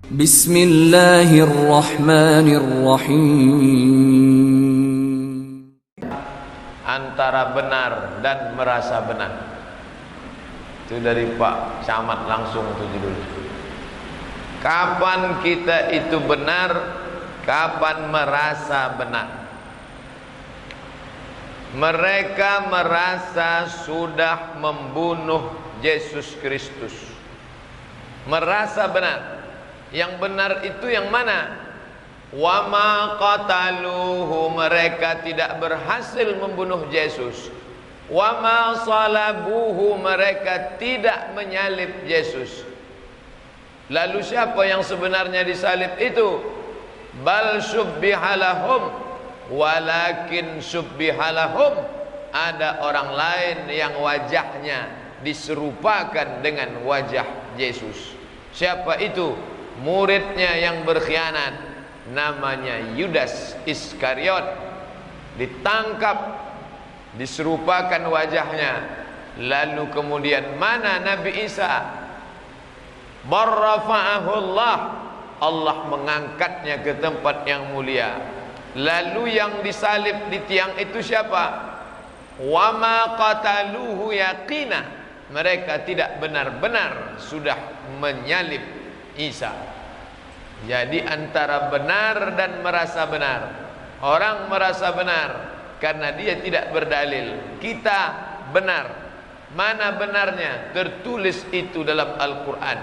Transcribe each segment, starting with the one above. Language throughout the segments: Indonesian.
Bismillahirrahmanirrahim. Antara benar dan merasa benar. Itu dari Pak Camat langsung itu judulnya. Kapan kita itu benar, kapan merasa benar. Mereka merasa sudah membunuh Yesus Kristus. Merasa benar. Yang benar itu yang mana? Wa ma qataluhu, mereka tidak berhasil membunuh Yesus. Wa ma salabuhu, mereka tidak menyalib Yesus. Lalu siapa yang sebenarnya disalib itu? Bal subbihalahum, walakin subbihalahum, ada orang lain yang wajahnya diserupakan dengan wajah Yesus. Siapa itu? Muridnya yang berkhianat, namanya Yudas Iskariot. Ditangkap, diserupakan wajahnya. Lalu kemudian mana Nabi Isa? Barrafa'ahullah, Allah mengangkatnya ke tempat yang mulia. Lalu yang disalib di tiang itu siapa? Wa ma qataluhu yaqina, mereka tidak benar-benar sudah menyalib Isa. Jadi antara benar dan merasa benar. Orang merasa benar karena dia tidak berdalil. Kita benar. Mana benarnya? Tertulis itu dalam Al-Quran.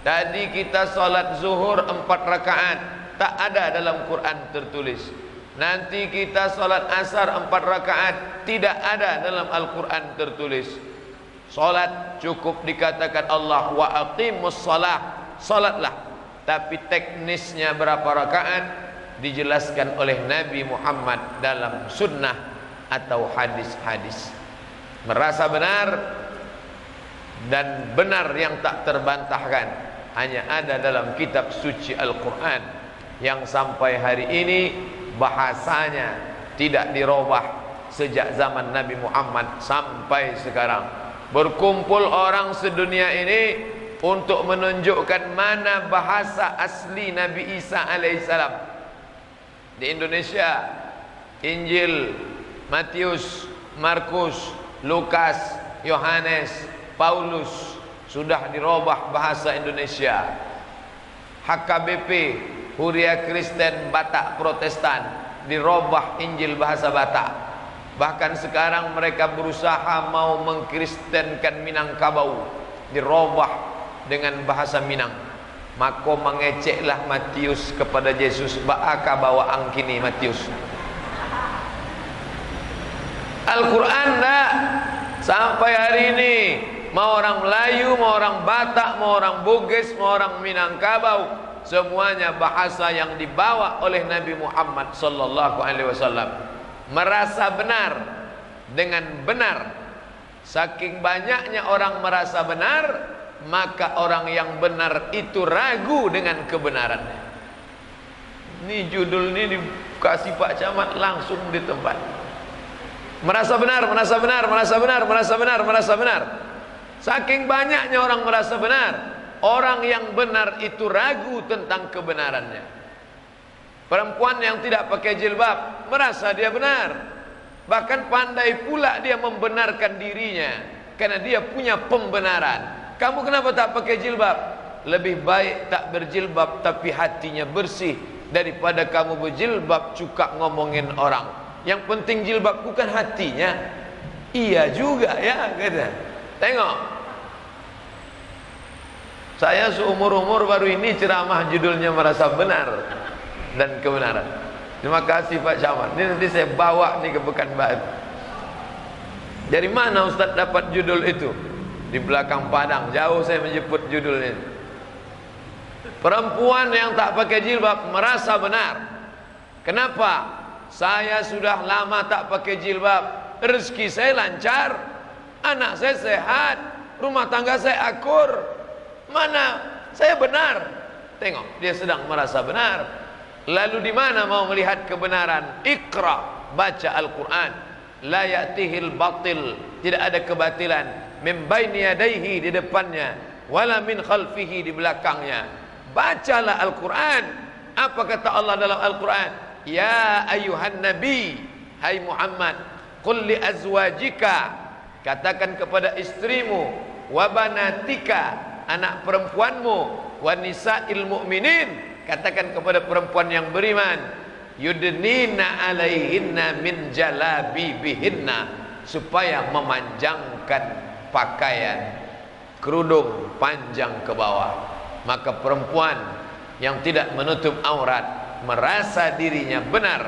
Tadi kita salat zuhur 4 rakaat, tak ada dalam Quran tertulis. Nanti kita salat asar 4 rakaat, tidak ada dalam Al-Quran tertulis. Salat cukup dikatakan Allah wa aqimus salah, salatlah. Tapi teknisnya berapa rakaat dijelaskan oleh Nabi Muhammad dalam sunnah atau hadis-hadis. Merasa benar dan benar yang tak terbantahkan hanya ada dalam kitab suci Al-Quran, yang sampai hari ini bahasanya tidak dirubah sejak zaman Nabi Muhammad sampai sekarang. Berkumpul orang sedunia ini untuk menunjukkan mana bahasa asli Nabi Isa alaihissalam. Di Indonesia, Injil, Matius, Markus, Lukas, Yohanes, Paulus sudah dirubah bahasa Indonesia. HKBP, Huria Kristen, Batak Protestan, dirubah Injil bahasa Batak. Bahkan sekarang mereka berusaha mau mengkristenkan Minangkabau, dirubah dengan bahasa Minang. Maka mengeceklah Matius kepada Yesus, baaka bawa angkini Matius. Al-Quran dah sampai hari ini, mau orang Melayu, mau orang Batak, mau orang Bugis, mau orang Minangkabau, semuanya bahasa yang dibawa oleh Nabi Muhammad sallallahu alaihi wasallam. Merasa benar dengan benar. Saking banyaknya orang merasa benar, maka orang yang benar itu ragu dengan kebenarannya. Ini judul ini dikasih Pak Camat langsung di tempat. Merasa benar, merasa benar, merasa benar, merasa benar, merasa benar. Saking banyaknya orang merasa benar, orang yang benar itu ragu tentang kebenarannya. Perempuan yang tidak pakai jilbab merasa dia benar, bahkan pandai pula dia membenarkan dirinya karena dia punya pembenaran. Kamu kenapa tak pakai jilbab? Lebih baik tak berjilbab tapi hatinya bersih daripada kamu berjilbab suka ngomongin orang. Yang penting jilbab bukan hatinya. Iya juga ya, kata. Tengok, saya seumur-umur baru ini ceramah judulnya merasa benar dan kebenaran. Terima kasih Pak Camat. Ini nanti saya bawa nih ke Pekanbaru. Dari mana Ustaz dapat judul itu? Di belakang Padang, jauh saya menjemput judulnya. Perempuan yang tak pakai jilbab merasa benar. Kenapa? Saya sudah lama tak pakai jilbab, rezeki saya lancar, anak saya sehat, rumah tangga saya akur. Mana saya benar? Tengok, dia sedang merasa benar. Lalu di mana mau melihat kebenaran? Iqra, baca Al-Quran. La ya'tihil batil, tidak ada kebatilan. Min baini yadayhi, di depannya, wala min khalfihi, di belakangnya. bacalah Al-Quran. Apa kata Allah dalam Al-Quran? Ya ayuhan nabi, hai Muhammad, qul li azwajika, katakan kepada istrimu, wa banatika, anak perempuanmu, wa nisa'il mu'minin, katakan kepada perempuan yang beriman, yudnina alaihinna min jalabibihinna, supaya memanjangkan pakaian kerudung panjang ke bawah. Maka perempuan yang tidak menutup aurat merasa dirinya benar,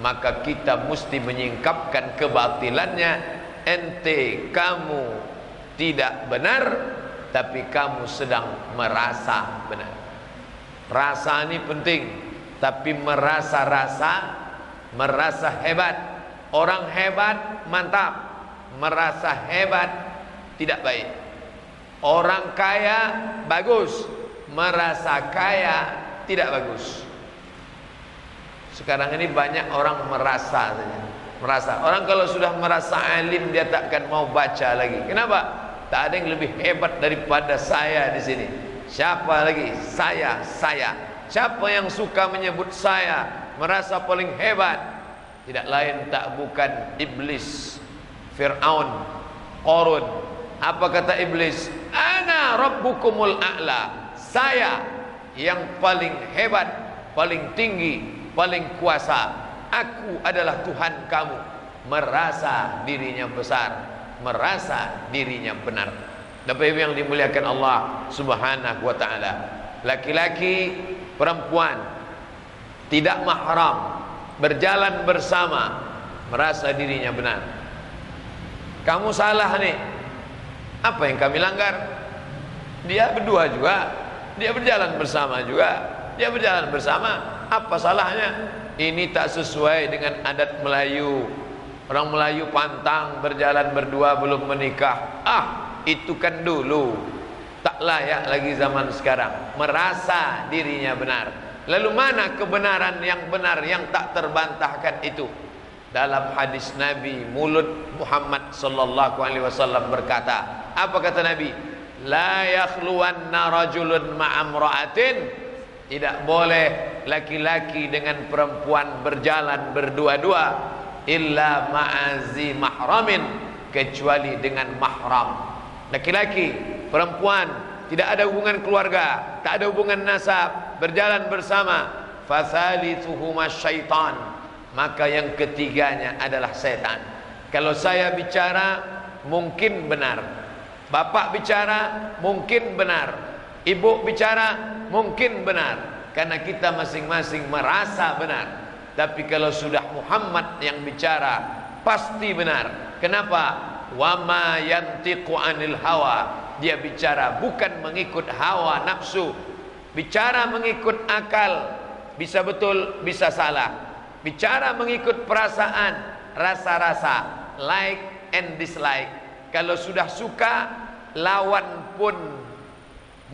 maka kita mesti menyingkapkan kebatilannya. Ente kamu tidak benar, tapi kamu sedang merasa benar. Rasa ini penting, tapi merasa hebat. Orang hebat mantap, merasa hebat tidak baik. Orang kaya bagus, merasa kaya tidak bagus. Sekarang ini banyak orang merasa saja. Merasa. Orang kalau sudah merasa alim, dia takkan mau baca lagi. Kenapa? Tak ada yang lebih hebat daripada saya di sini. Siapa lagi? Saya. Siapa yang suka menyebut saya, merasa paling hebat? Tidak lain tak bukan iblis, Fir'aun, Qarun. Apa kata iblis? Ana rabbukumul a'la. Saya yang paling hebat, paling tinggi, paling kuasa. Aku adalah Tuhan kamu. Merasa dirinya besar, merasa dirinya benar. Bapak Ibu yang dimuliakan Allah Subhanahu wa taala, laki-laki, perempuan tidak mahram berjalan bersama merasa dirinya benar. Kamu salah nih. Apa yang kami langgar? Dia berdua juga, dia berjalan bersama juga, dia berjalan bersama. Apa salahnya? Ini tak sesuai dengan adat Melayu. Orang Melayu pantang berjalan berdua belum menikah. Itu kan dulu, tak layak lagi zaman sekarang. Merasa dirinya benar. Lalu mana kebenaran yang benar yang tak terbantahkan itu? Dalam hadis Nabi, mulut Muhammad sallallahu alaihi wasallam berkata, apa kata Nabi? La yakhluwanna rajulun ma'amra'atin, tidak boleh laki-laki dengan perempuan berjalan berdua-dua, illa ma'azi mahramin, kecuali dengan mahram. Laki-laki, perempuan tidak ada hubungan keluarga, tak ada hubungan nasab, berjalan bersama, fathalithuhuma syaitan, maka yang ketiganya adalah setan. Kalau saya bicara mungkin benar, bapak bicara mungkin benar, ibu bicara mungkin benar, karena kita masing-masing merasa benar. Tapi kalau sudah Muhammad yang bicara, pasti benar. Kenapa? Wa ma yantiqu anil hawa, dia bicara bukan mengikut hawa nafsu, bicara mengikut akal, bisa betul bisa salah, bicara mengikut perasaan, rasa-rasa, like and dislike. Kalau sudah suka, lawan pun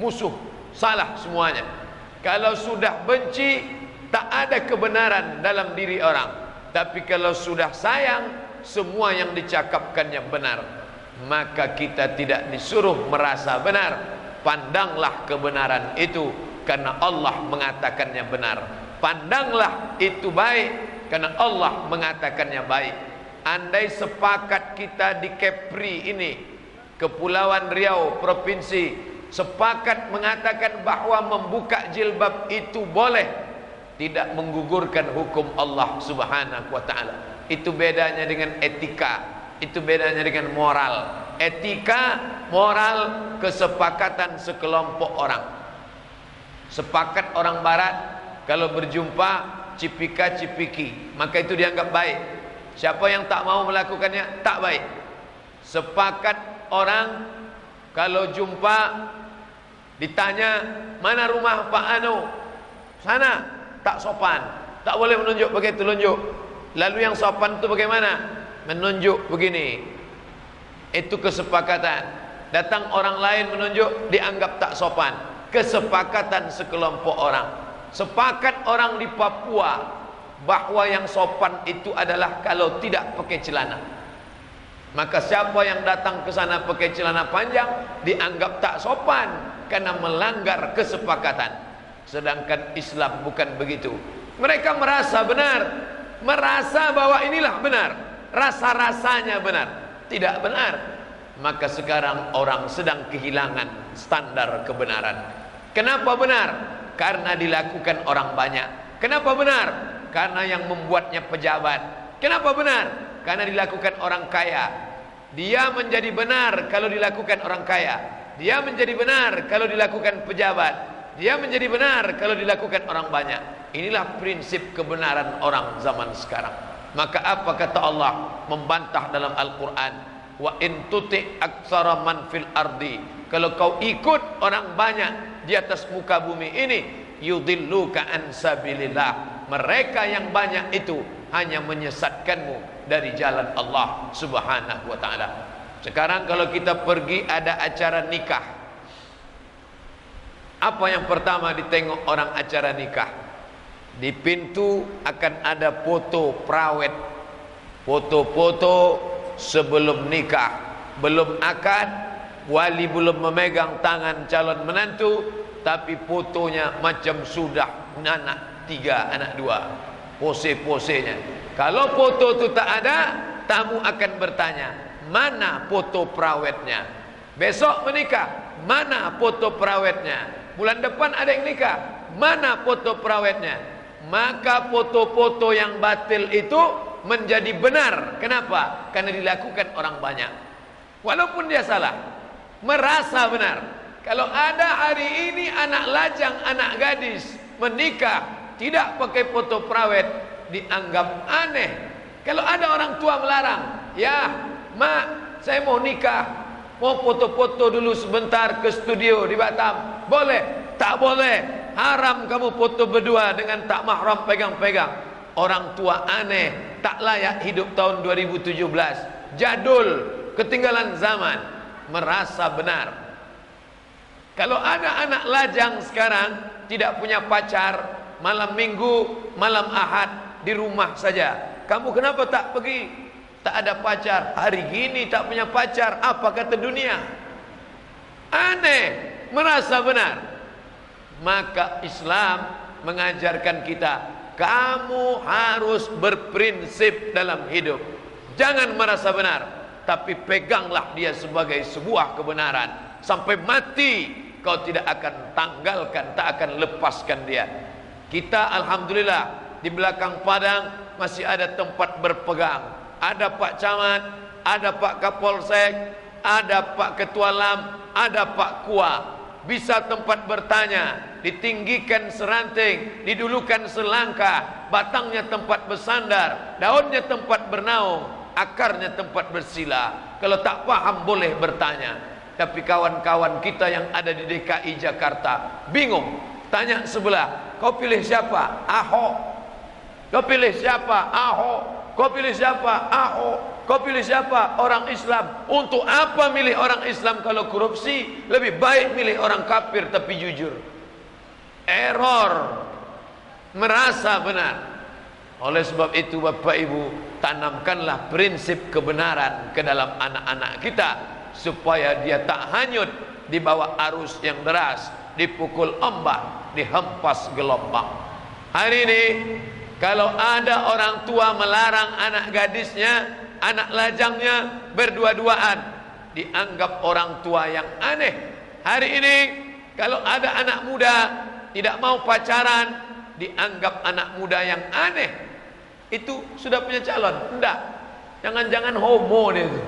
musuh, salah semuanya. Kalau sudah benci, tak ada kebenaran dalam diri orang. Tapi kalau sudah sayang, semua yang dicakapkannya benar. Maka kita tidak disuruh merasa benar. Pandanglah kebenaran itu, karena Allah mengatakannya benar. Pandanglah itu baik, karena Allah mengatakannya baik. Andai sepakat kita di Kepri ini, Kepulauan Riau, provinsi, sepakat mengatakan bahwa membuka jilbab itu boleh, tidak menggugurkan hukum Allah Subhanahu wa taala. Itu bedanya dengan etika, itu bedanya dengan moral. Etika, moral, kesepakatan sekelompok orang. Sepakat orang barat, kalau berjumpa cipika-cipiki, maka itu dianggap baik. Siapa yang tak mau melakukannya, tak baik. Sepakat orang, kalau jumpa ditanya, mana rumah Pak Anu? Sana, tak sopan, tak boleh menunjuk pakai telunjuk. Lalu yang sopan itu bagaimana? Menunjuk begini. Itu kesepakatan. Datang orang lain menunjuk, dianggap tak sopan. Kesepakatan sekelompok orang. Sepakat orang di Papua bahwa yang sopan itu adalah kalau tidak pakai celana. Maka siapa yang datang ke sana pakai celana panjang dianggap tak sopan karena melanggar kesepakatan. Sedangkan Islam bukan begitu. Mereka merasa benar, merasa bahwa inilah benar, rasa-rasanya benar, tidak benar. Maka sekarang orang sedang kehilangan standar kebenaran. Kenapa benar? Karena dilakukan orang banyak. Kenapa benar? Karena yang membuatnya pejabat. Kenapa benar? Karena dilakukan orang kaya. Dia menjadi benar kalau dilakukan orang kaya. Dia menjadi benar kalau dilakukan pejabat. Dia menjadi benar kalau dilakukan orang banyak. Inilah prinsip kebenaran orang zaman sekarang. Maka apa kata Allah membantah dalam Al-Quran? Wa in tuti' aktsara man fil ardi. Kalau kau ikut orang banyak di atas muka bumi ini, yudilluka an sabilillah. Mereka yang banyak itu hanya menyesatkanmu dari jalan Allah Subhanahu wa taala. Sekarang kalau kita pergi ada acara nikah, apa yang pertama ditengok orang acara nikah? Di pintu akan ada foto prawet, foto-foto sebelum nikah, belum akad, wali belum memegang tangan calon menantu, tapi fotonya macam sudah anak 3, anak 2, pose-posenya. Kalau foto itu tak ada, tamu akan bertanya, mana foto prawetnya? Besok menikah, mana foto prawetnya? Bulan depan ada yang nikah, mana foto prawetnya? Maka foto-foto yang batil itu menjadi benar. Kenapa? Karena dilakukan orang banyak. Walaupun dia salah, merasa benar. Kalau ada hari ini anak lajang, anak gadis menikah tidak pakai foto prawet, dianggap aneh. Kalau ada orang tua melarang, ya mak, saya mau nikah, mau foto-foto dulu sebentar ke studio di Batam, boleh? Tak boleh, haram kamu foto berdua dengan tak mahram pegang-pegang. Orang tua aneh, tak layak hidup tahun 2017, jadul, ketinggalan zaman, merasa benar. Kalau ada anak lajang sekarang tidak punya pacar, malam minggu, malam ahad di rumah saja. Kamu kenapa tak pergi? Tak ada pacar. Hari gini tak punya pacar. Apa kata dunia? Aneh, merasa benar. Maka Islam mengajarkan kita, kamu harus berprinsip dalam hidup. Jangan merasa benar, tapi peganglah dia sebagai sebuah kebenaran. Sampai mati kau tidak akan tanggalkan, tak akan lepaskan dia. Kita alhamdulillah di belakang Padang masih ada tempat berpegang. Ada Pak Camat, ada Pak Kapolsek, ada Pak Ketua LAM, ada Pak Kua. Bisa tempat bertanya, ditinggikan seranting, didulukan selangkah, batangnya tempat bersandar, daunnya tempat bernaung, akarnya tempat bersila. Kalau tak paham boleh bertanya. Tapi kawan-kawan kita yang ada di DKI Jakarta bingung. Tanya sebelah, kau pilih siapa? Ahok. Kau pilih siapa? Ahok. Kau pilih siapa? Ahok. Kau pilih siapa? Orang Islam. Untuk apa milih orang Islam kalau korupsi? Lebih baik milih orang kafir tapi jujur. Error. Merasa benar. Oleh sebab itu Bapak Ibu, tanamkanlah prinsip kebenaran ke dalam anak-anak kita, supaya dia tak hanyut di bawah arus yang deras, dipukul ombak, dihempas gelombang. Hari ini kalau ada orang tua melarang anak gadisnya, anak lajangnya berdua-duaan, dianggap orang tua yang aneh. Hari ini kalau ada anak muda tidak mau pacaran, dianggap anak muda yang aneh. Itu sudah punya calon? Enggak. Jangan-jangan homo dia itu.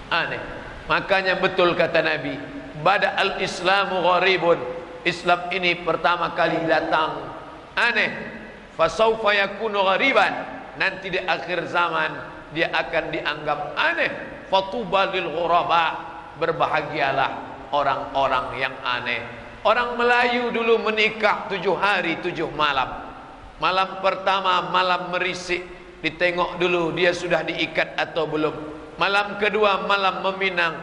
Aneh. Makanya betul kata Nabi, bada al-islamu gharibun. Islam ini pertama kali datang aneh. Fasawfa yakunu ghariban. Nanti di akhir zaman dia akan dianggap aneh. Fatuba lil ghuraba. Berbahagialah orang-orang yang aneh. Orang Melayu dulu menikah 7 hari 7 malam. Malam pertama malam merisik, ditengok dulu dia sudah diikat atau belum. Malam kedua malam meminang.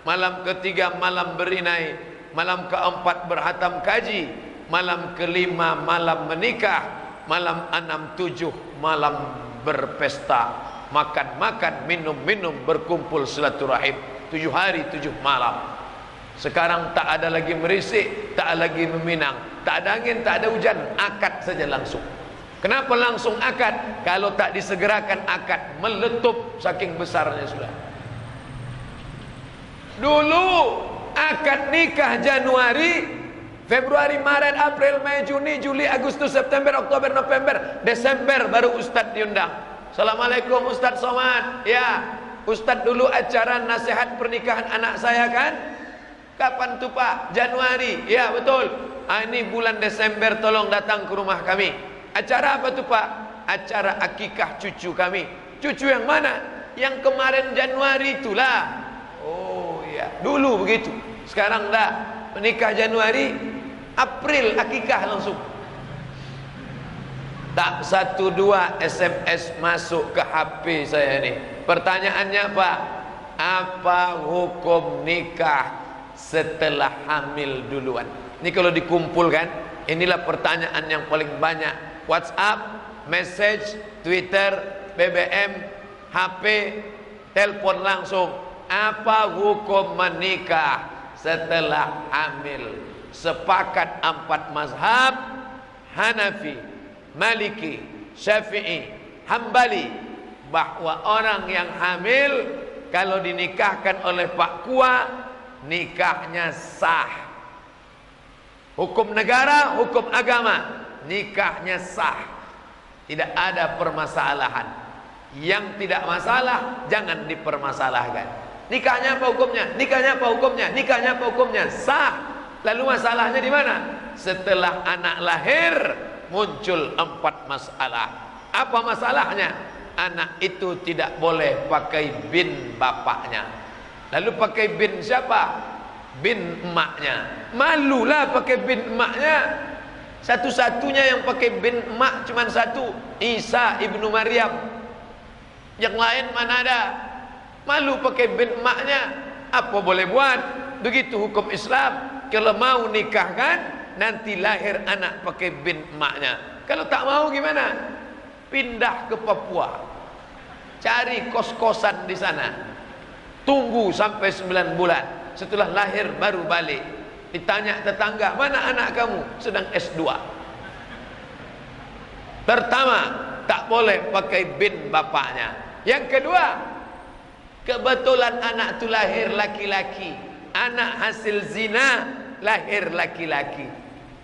Malam ketiga malam berinai. Malam keempat berhatam kaji. Malam kelima malam menikah. Malam 6, 7 malam berpesta. makan-makan, minum-minum, berkumpul silaturahim 7 hari 7 malam. Sekarang tak ada lagi merisik, tak ada lagi meminang, tak ada angin, tak ada hujan, akad saja langsung. Kenapa langsung akad? Kalau tak disegerakan akad meletup saking besarnya sudah. Dulu akad nikah Januari, Februari, Maret, April, Mei, Juni, Juli, Agustus, September, Oktober, November, Desember baru Ustadz diundang. Assalamualaikum Ustadz Somad. Ya, Ustadz dulu acara nasihat pernikahan anak saya kan? Kapan tuh Pak? Januari. Ya betul. Ini bulan Desember tolong datang ke rumah kami. Acara apa tuh Pak? Acara akikah cucu kami. Cucu yang mana? Yang kemarin Januari itulah. Oh ya, dulu begitu. Sekarang dah menikah Januari, April akikah langsung. Tak 1-2 SMS masuk ke HP saya ini. Pertanyaannya Pak, apa hukum nikah setelah hamil duluan? Ini kalau dikumpulkan, inilah pertanyaan yang paling banyak. WhatsApp, message, Twitter, BBM, HP, telepon langsung. Apa hukum menikah setelah hamil? Sepakat 4 mazhab, Hanafi, Maliki, Syafi'i, Hambali, bahwa orang yang hamil kalau dinikahkan oleh Pak Kua, nikahnya sah. Hukum negara, hukum agama, nikahnya sah. Tidak ada permasalahan. Yang tidak masalah jangan dipermasalahkan. Nikahnya apa hukumnya? Nikahnya apa hukumnya? Nikahnya apa hukumnya? Sah. Lalu masalahnya di mana? Setelah anak lahir muncul 4 masalah. Apa masalahnya? Anak itu tidak boleh pakai bin bapaknya. Lalu pakai bin siapa? Bin emaknya. Malulah pakai bin emaknya. Satu-satunya yang pakai bin emak cuma satu, Isa ibnu Maryam. Yang lain mana ada? Malu pakai bin emaknya. Apa boleh buat? Begitu hukum Islam. Kalau mau nikahkan, nanti lahir anak pakai bin emaknya. Kalau tak mau gimana? Pindah ke Papua, cari kos-kosan di sana, tunggu sampai 9 bulan. Setelah lahir baru balik. Ditanya tetangga, mana anak kamu? Sedang S2. Pertama, tak boleh pakai bin bapaknya. Yang kedua, kebetulan anak itu lahir laki-laki, anak hasil zina, lahir laki-laki.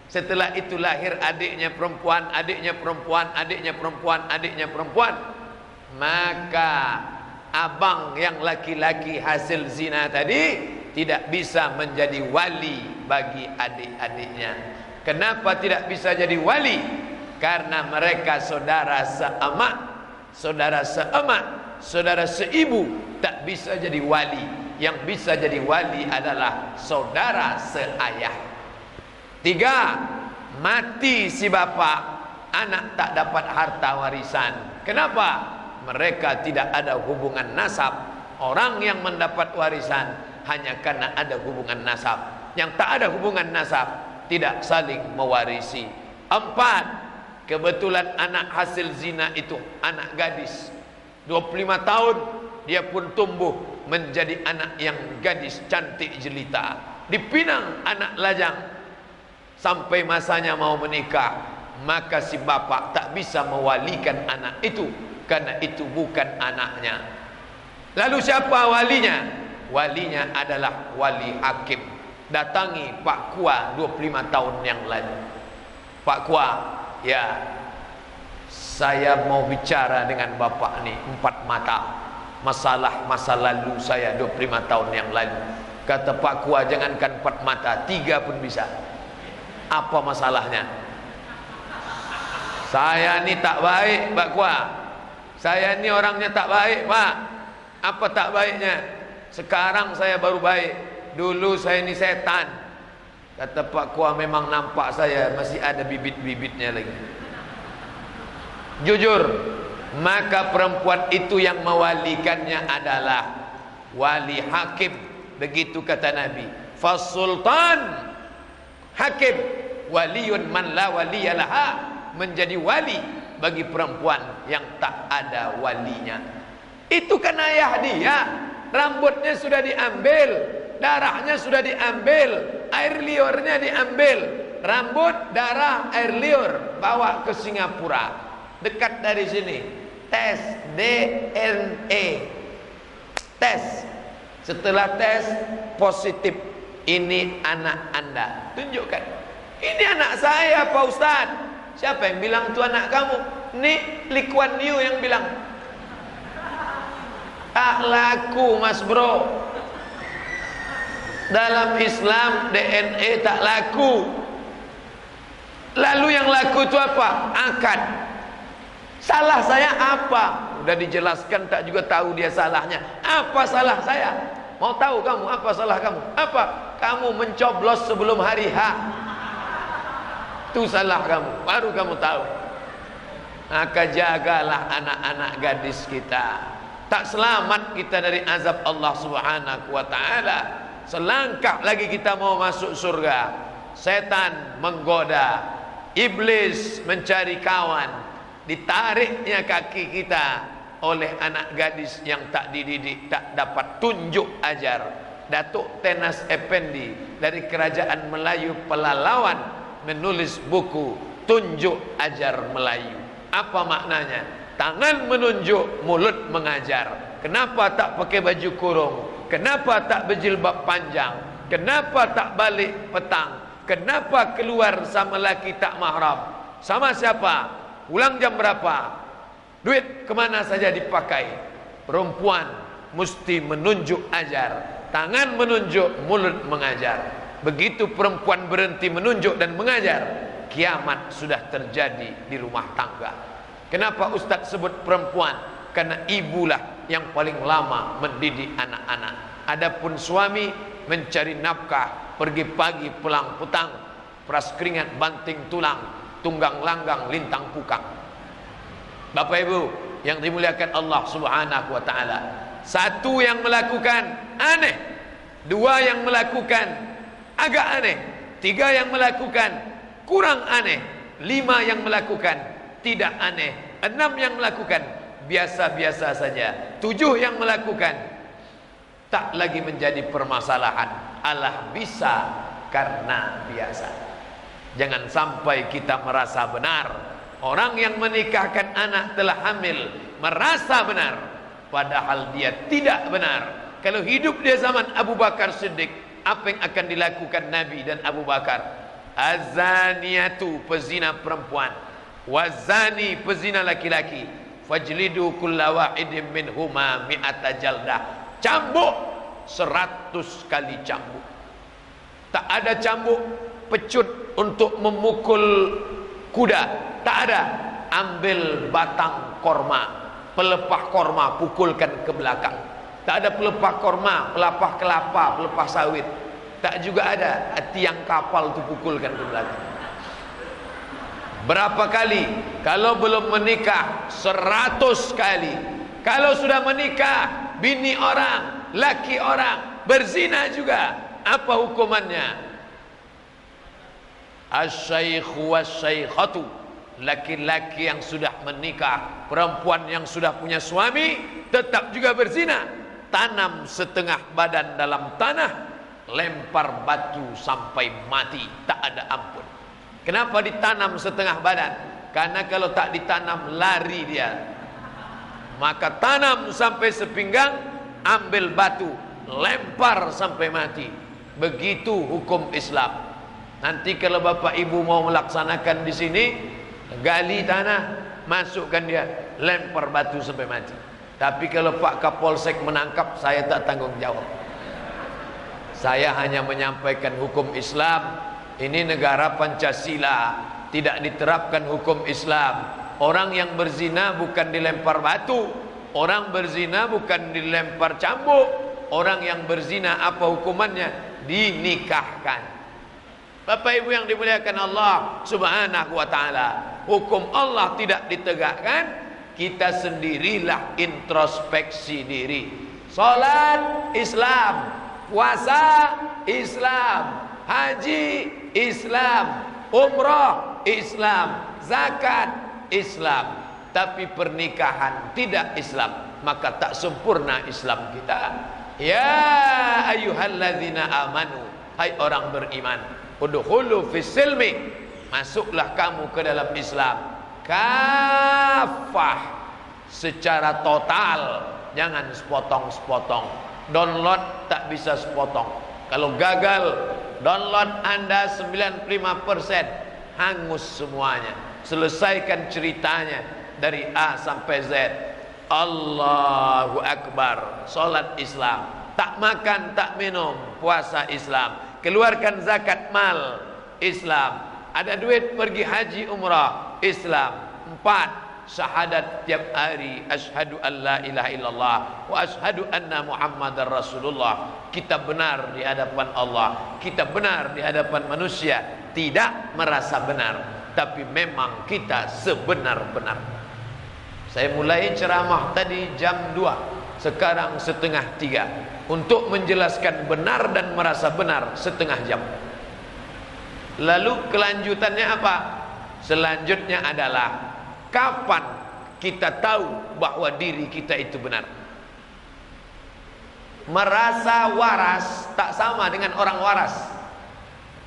Setelah itu lahir adiknya perempuan, adiknya perempuan, adiknya perempuan, adiknya perempuan. Maka abang yang laki-laki hasil zina tadi tidak bisa menjadi wali bagi adik-adiknya. Kenapa tidak bisa jadi wali? Karena mereka saudara seemak, saudara seemak, saudara seibu, tak bisa jadi wali. Yang bisa jadi wali adalah saudara seayah. 3, mati si bapak, anak tak dapat harta warisan. Kenapa? Mereka tidak ada hubungan nasab. Orang yang mendapat warisan hanya karena ada hubungan nasab. Yang tak ada hubungan nasab tidak saling mewarisi. 4, kebetulan anak hasil zina itu anak gadis 25 tahun, dia pun tumbuh menjadi anak yang gadis cantik jelita, dipinang anak lajang sampai masanya mau menikah. Maka si bapak tak bisa mewalikan anak itu, karena itu bukan anaknya. Lalu siapa walinya? Walinya adalah wali hakim. Datangi Pak Kua 25 tahun yang lalu. Pak Kua, ya, saya mau bicara dengan bapak ni 4 mata. Masalah masa lalu saya 25 tahun yang lalu. Kata Pak Kua, jangankan 4 mata, 3 pun bisa. Apa masalahnya? Saya ni tak baik Pak Kua. Saya ni orangnya tak baik Pak. Apa tak baiknya? Sekarang saya baru baik. Dulu saya ni setan. Kata Pak Kua, memang nampak saya masih ada bibit-bibitnya lagi. Jujur, maka perempuan itu yang mewalikannya adalah wali hakim. Begitu kata Nabi, fasultan hakim waliyun man la waliyalaha, menjadi wali bagi perempuan yang tak ada walinya. Itu kan ayah dia. Rambutnya sudah diambil, darahnya sudah diambil, air liurnya diambil. Rambut, darah, air liur bawa ke Singapura. Dekat dari sini. Tes DNA. Tes. Setelah tes positif, ini anak Anda. Tunjukkan. Ini anak saya, Pak Ustaz. Siapa yang bilang itu anak kamu? Nih Lee Kuan Yew yang bilang. Tak laku, Mas Bro. Dalam Islam DNA tak laku. Lalu yang laku itu apa? Akad. Salah saya apa? Udah dijelaskan tak juga tahu dia salahnya. Apa salah saya? Mau tahu kamu apa salah kamu? Apa? Kamu mencoblos sebelum hari H. Itu salah kamu. Baru kamu tahu. Maka jagalah anak-anak gadis kita. Tak selamat kita dari azab Allah Subhanahu wa taala. Selangkah lagi kita mau masuk surga. Setan menggoda, iblis mencari kawan, ditariknya kaki kita oleh anak gadis yang tak dididik, tak dapat tunjuk ajar. Datuk Tenas Effendi dari Kerajaan Melayu Pelalawan menulis buku Tunjuk Ajar Melayu. Apa maknanya? Tangan menunjuk, mulut mengajar. Kenapa tak pakai baju kurung? Kenapa tak berjilbab panjang? Kenapa tak balik petang? Kenapa keluar sama laki tak mahram? Sama siapa? Pulang jam berapa? Duit kemana saja dipakai? Perempuan mesti menunjuk ajar. Tangan menunjuk, mulut mengajar. Begitu perempuan berhenti menunjuk dan mengajar, kiamat sudah terjadi di rumah tangga. Kenapa Ustaz sebut perempuan? Karena ibulah yang paling lama mendidik anak-anak. Adapun suami mencari nafkah, pergi pagi pulang petang, peras keringat banting tulang, tunggang langgang lintang pukang. Bapak Ibu yang dimuliakan Allah Subhanahu wa taala. Satu yang melakukan aneh, dua yang melakukan agak aneh, tiga yang melakukan kurang aneh, lima yang melakukan tidak aneh, enam yang melakukan biasa-biasa saja, tujuh yang melakukan tak lagi menjadi permasalahan. Allah bisa karena biasa. Jangan sampai kita merasa benar. Orang yang menikahkan anak telah hamil merasa benar, padahal dia tidak benar. Kalau hidup dia zaman Abu Bakar Siddiq, apa yang akan dilakukan Nabi dan Abu Bakar? Azaniyatu, pezina perempuan, wazani, pezina laki-laki, fajlidu kulla wahidin minhuma mi'ata jaldah. Cambuk 100 kali cambuk. Tak ada cambuk pecut untuk memukul kuda, tak ada. Ambil batang korma, pelepah korma, pukulkan ke belakang. Tak ada pelepah korma, pelepah kelapa, pelepah sawit. Tak juga ada tiang kapal itu pukulkan ke belakang. Berapa kali? Kalau belum menikah 100 kali. Kalau sudah menikah, bini orang, laki orang, berzina juga, apa hukumannya? Asy-syaikhu wasy-syaikhatu, laki-laki yang sudah menikah, perempuan yang sudah punya suami, tetap juga berzina. Tanam setengah badan dalam tanah, lempar batu sampai mati, tak ada ampun. Kenapa ditanam setengah badan? Karena kalau tak ditanam lari dia. Maka tanam sampai sepinggang, ambil batu, lempar sampai mati. Begitu hukum Islam. Nanti kalau bapak ibu mau melaksanakan di sini, gali tanah, masukkan dia, lempar batu sampai mati. Tapi kalau Pak Kapolsek menangkap, saya tak tanggung jawab. Saya hanya menyampaikan hukum Islam. Ini negara Pancasila, tidak diterapkan hukum Islam. Orang yang berzina bukan dilempar batu, orang berzina bukan dilempar cambuk. Orang yang berzina apa hukumannya? Dinikahkan. Bapak Ibu yang dimuliakan Allah Subhanahu wa taala, hukum Allah tidak ditegakkan, kita sendirilah introspeksi diri. Salat Islam, puasa Islam, haji Islam, umrah Islam, zakat Islam, tapi pernikahan tidak Islam. maka tak sempurna Islam kita. Ya ayyuhalladzina amanu, hai orang beriman, udkhulu fis silmi, masuklah kamu ke dalam Islam kafah, secara total, jangan sepotong-sepotong. Download tak bisa sepotong. Kalau gagal download Anda 95%, hangus semuanya. Selesaikan ceritanya dari A sampai Z. Allahu Akbar, solat Islam, tak makan tak minum, puasa Islam, keluarkan zakat mal Islam, ada duit pergi haji umrah Islam. 4, syahadat tiap hari, asyhadu an la ilaha illallah wa asyhadu anna muhammadar rasulullah. Kita benar di hadapan Allah, kita benar di hadapan manusia, tidak merasa benar, tapi memang kita sebenar-benar. Saya mulai ceramah tadi jam 2, sekarang setengah 3, untuk menjelaskan benar dan merasa benar setengah jam. Lalu kelanjutannya apa? Selanjutnya adalah kapan kita tahu bahwa diri kita itu benar. Merasa waras tak sama dengan orang waras.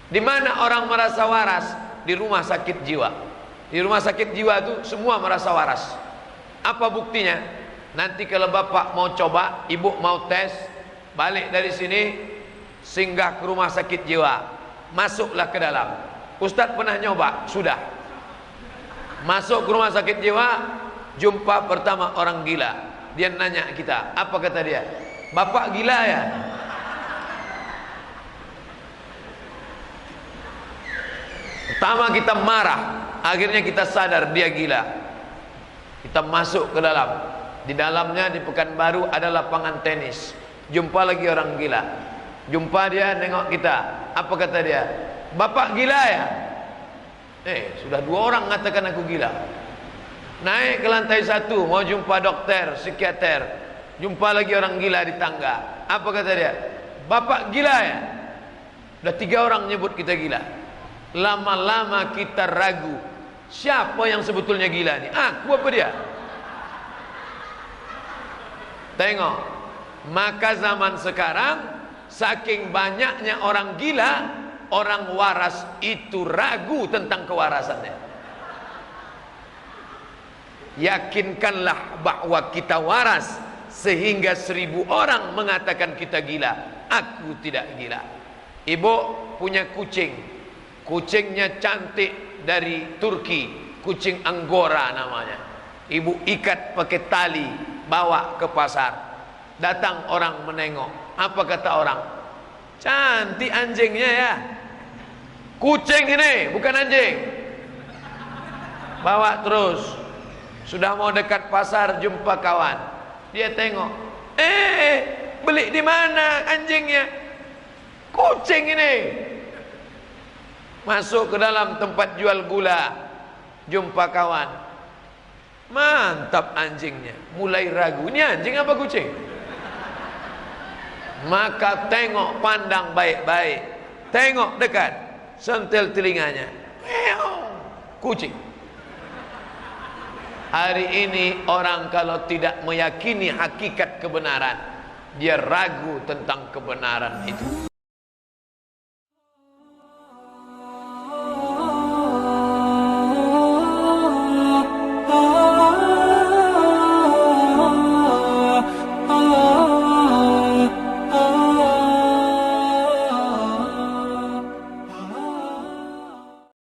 Di mana orang merasa waras? Di rumah sakit jiwa. Di rumah sakit jiwa itu semua merasa waras. Apa buktinya? Nanti kalau bapak mau coba, ibu mau tes, balik dari sini, singgah ke rumah sakit jiwa, masuklah ke dalam. Ustadz pernah nyoba, sudah. Masuk ke rumah sakit jiwa, jumpa pertama orang gila. Dia nanya kita, apa kata dia? Bapak gila ya? Pertama kita marah, akhirnya kita sadar dia gila. Kita masuk ke dalam. Di dalamnya di Pekanbaru ada lapangan tenis. Jumpa lagi orang gila. Jumpa dia, nengok kita. Apa kata dia? Bapak gila ya? Sudah 2 orang mengatakan aku gila. Naik ke lantai 1, mau jumpa dokter, psikiater. Jumpa lagi orang gila di tangga. Apa kata dia? Bapak gila ya? Sudah 3 orang nyebut kita gila. Lama-lama kita ragu, siapa yang sebetulnya gila nih? Aku apa dia? Tengok, maka zaman sekarang saking banyaknya orang gila, orang waras itu ragu tentang kewarasannya. Yakinkanlah bahwa kita waras, sehingga 1000 orang mengatakan kita gila. Aku tidak gila. Ibu punya kucing, kucingnya cantik dari Turki, kucing Anggora namanya. Ibu ikat pakai tali, bawa ke pasar. Datang orang menengok. Apa kata orang? Cantik anjingnya ya. Kucing ini, bukan anjing. Bawa terus. Sudah mau dekat pasar, jumpa kawan. Dia tengok. Beli di mana anjingnya? Kucing ini. Masuk ke dalam tempat jual gula, jumpa kawan. Mantap anjingnya. Mulai ragu, ini anjing apa kucing? Maka tengok, pandang baik-baik. Tengok dekat, sentil telinganya. Kucing. Hari ini orang kalau tidak meyakini hakikat kebenaran, dia ragu tentang kebenaran itu.